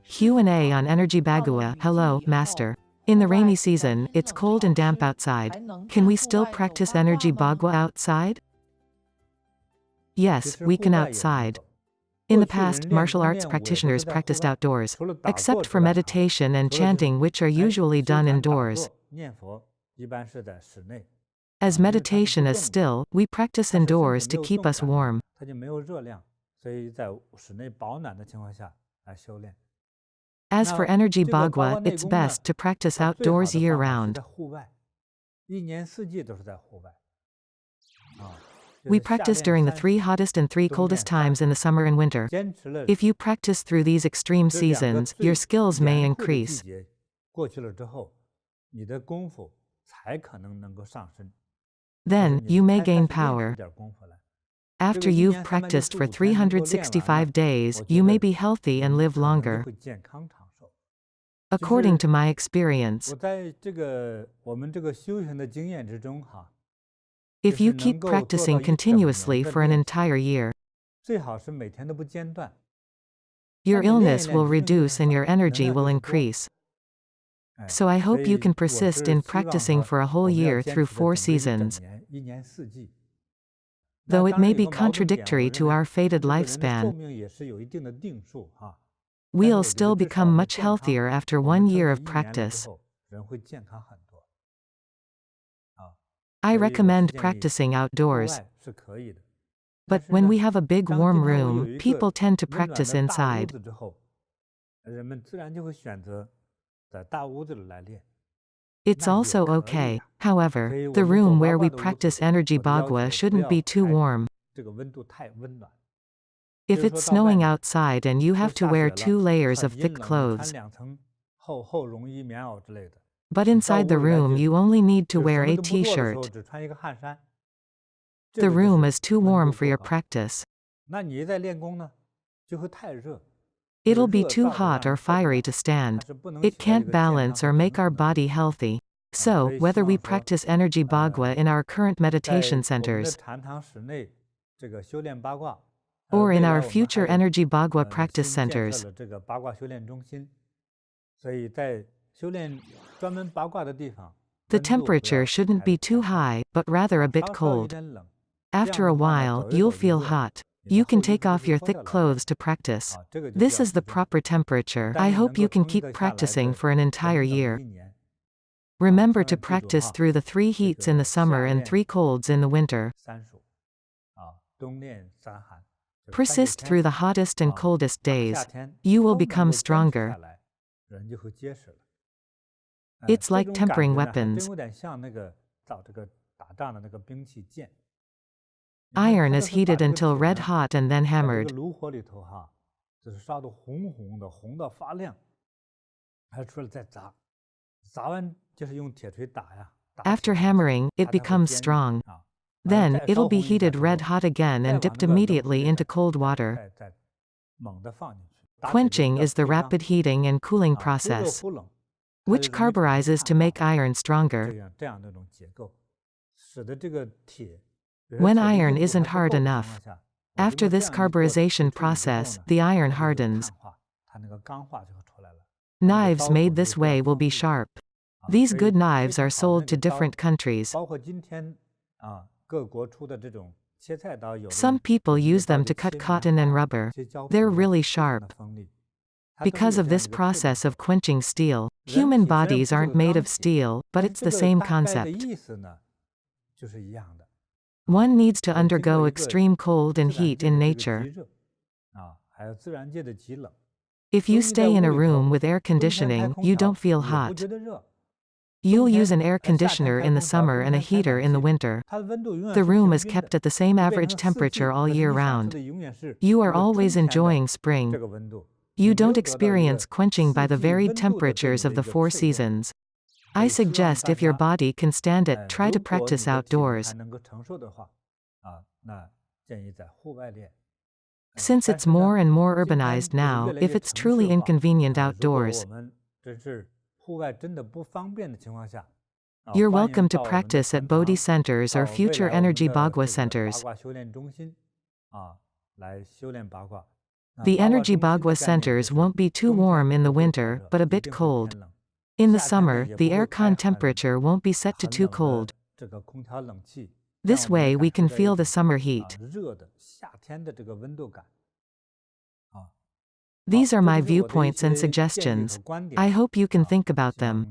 Q&A on Energy Bagua. Hello, Master. In the rainy season, it's cold and damp outside. Can we still practice Energy Bagua outside? Yes, we can outside. In the past, martial arts practitioners practiced outdoors, except for meditation and chanting, which are usually done indoors. As meditation is still, we practice indoors to keep us warm. As for Energy Bagua, it's best to practice outdoors year-round. We practice during the 3 hottest and 3 coldest times in the summer and winter. If you practice through these extreme seasons, your skills may increase. Then, you may gain power. After you've practiced for 365 days, you may be healthy and live longer. According to my experience, if you keep practicing continuously for an entire year, your illness will reduce and your energy will increase. So I hope you can persist in practicing for a whole year through 4 seasons. Though it may be contradictory to our fated lifespan, we'll still become much healthier after 1 year of practice. I recommend practicing outdoors. But when we have a big warm room, people tend to practice inside. It's also okay. However, the room where we practice Energy Bagua shouldn't be too warm. If it's snowing outside and you have to wear 2 layers of thick clothes, but inside the room you only need to wear a t-shirt, the room is too warm for your practice. It'll be too hot or fiery to stand. It can't balance or make our body healthy. So, whether we practice Energy Bagua in our current meditation centers, or in our future Energy Bagua practice centers, the temperature shouldn't be too high, but rather a bit cold. After a while, you'll feel hot. You can take off your thick clothes to practice. This is the proper temperature. I hope you can keep practicing for an entire year. Remember to practice through the 3 heats in the summer and 3 colds in the winter. Persist through the hottest and coldest days. You will become stronger. It's like tempering weapons. Iron is heated until red hot and then hammered. After hammering, it becomes strong. Then, it'll be heated red hot again and dipped immediately into cold water. Quenching is the rapid heating and cooling process, which carburizes to make iron stronger. When iron isn't hard enough, after this carburization process, the iron hardens. Knives made this way will be sharp. These good knives are sold to different countries. Some people use them to cut cotton and rubber. They're really sharp. Because of this process of quenching steel, human bodies aren't made of steel, but it's the same concept. One needs to undergo extreme cold and heat in nature. If you stay in a room with air conditioning, you don't feel hot. You'll use an air conditioner in the summer and a heater in the winter. The room is kept at the same average temperature all year round. You are always enjoying spring. You don't experience quenching by the varied temperatures of the 4 seasons. I suggest if your body can stand it, try to practice outdoors. Since it's more and more urbanized now, if it's truly inconvenient outdoors, you're welcome to practice at Bodhi centers or future Energy Bagua centers. The Energy Bagua centers won't be too warm in the winter, but a bit cold. In the summer, the aircon temperature won't be set to too cold. This way we can feel the summer heat. These are my viewpoints and suggestions. I hope you can think about them.